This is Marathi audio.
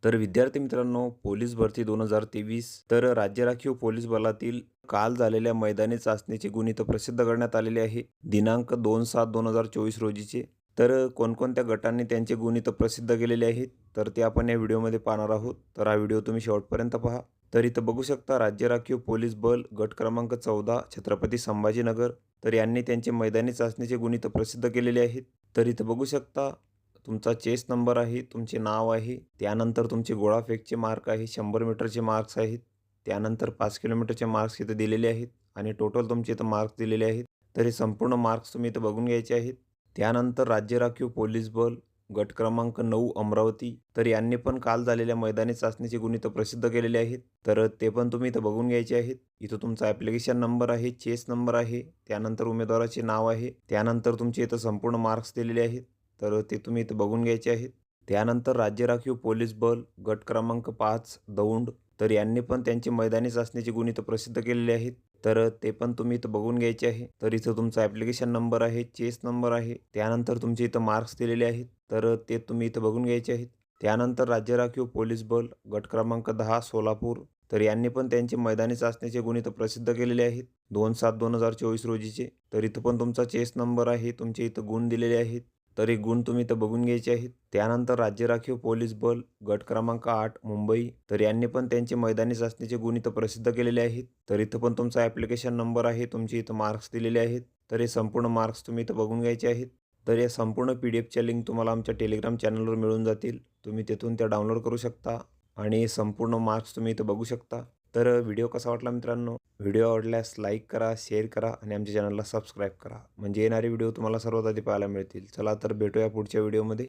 तर विद्यार्थी मित्रांनो, पोलीस भरती 2023 तर राज्य राखीव पोलीस बलातील काल झालेल्या मैदानी चाचणीची गुण इथं प्रसिद्ध करण्यात आलेली आहे. दिनांक 2/7/2024 रोजीचे. तर कोणकोणत्या गटांनी त्यांचे गुण इथं प्रसिद्ध केलेले आहेत, तर ते आपण या व्हिडिओमध्ये पाहणार आहोत. तर हा व्हिडिओ तुम्ही शेवटपर्यंत पहा. तर इथं बघू शकता राज्य राखीव पोलीस बल गट क्रमांक 14 छत्रपती संभाजीनगर. तर यांनी त्यांचे मैदानी चाचणीचे गुण इथं प्रसिद्ध केलेले आहेत. तर इथं बघू शकता तुमचा चेस नंबर आहे, तुमचे नाव आहे, त्यानंतर तुमचे गोळाफेकचे मार्क आहे, 100 मीटरचे मार्क्स आहेत, त्यानंतर 5 किलोमीटरचे मार्क्स इथं दिलेले आहेत आणि टोटल तुमचे इथं मार्क्स दिलेले आहेत. तर हे संपूर्ण मार्क्स तुम्ही इथं बघून घ्यायचे आहेत. त्यानंतर राज्य राखीव पोलीस बल गट क्रमांक 9 अमरावती. तर यांनी पण काल झालेल्या मैदानी चाचणीचे गुण इथं प्रसिद्ध केलेले आहेत. तर ते पण तुम्ही इथं बघून घ्यायचे आहेत. इथं तुमचा ॲप्लिकेशन नंबर आहे, चेस नंबर आहे, त्यानंतर उमेदवाराचे नाव आहे, त्यानंतर तुमचे इथं संपूर्ण मार्क्स दिलेले आहेत. तर ते तुम्ही इथं बघून घ्यायचे आहेत. त्यानंतर राज्य राखीव पोलीस बल गट क्रमांक 5 दौंड. तर यांनी पण त्यांची मैदानी चाचणीची गुण इथं प्रसिद्ध केलेले आहेत. तर ते पण तुम्ही इथं बघून घ्यायचे आहे. तर इथं तुमचा ॲप्लिकेशन नंबर आहे, चेस नंबर आहे, त्यानंतर तुमचे इथं मार्क्स दिलेले आहेत. तर ते तुम्ही इथं बघून घ्यायचे आहेत. त्यानंतर राज्य राखीव पोलीस बल गट क्रमांक 10 सोलापूर. तर यांनी पण त्यांचे मैदानी चाचणीचे गुण इथं प्रसिद्ध केलेले आहेत 2/7/2024 रोजीचे. तर इथं पण तुमचा चेस नंबर आहे, तुमचे इथं गुण दिलेले आहेत. तर हे गुण तुम्ही इथं बघून घ्यायचे आहेत. त्यानंतर राज्य राखीव पोलीस बल गट क्रमांक 8 मुंबई. तर यांनी पण त्यांचे मैदानी चाचणीचे गुण इथं प्रसिद्ध केलेले आहेत. तर इथं पण तुमचा ॲप्लिकेशन नंबर आहे, तुमचे इथं मार्क्स दिलेले आहेत. तर हे संपूर्ण मार्क्स तुम्ही इथं बघून घ्यायचे आहेत. तर या संपूर्ण PDF च्या लिंक तुम्हाला आमच्या टेलिग्राम चॅनलवर मिळून जातील. तुम्ही तिथून त्या डाउनलोड करू शकता आणि संपूर्ण मार्क्स तुम्ही इथं बघू शकता. तर व्हिडिओ कसा वाटला मित्रांनो? व्हिडिओ आवडल्यास लाईक करा, शेअर करा आणि आमच्या चॅनलला सबस्क्राईब करा. म्हणजे येणारे व्हिडिओ तुम्हाला सर्वात आधी पाहायला मिळतील. चला तर भेटूया पुढच्या व्हिडिओमध्ये.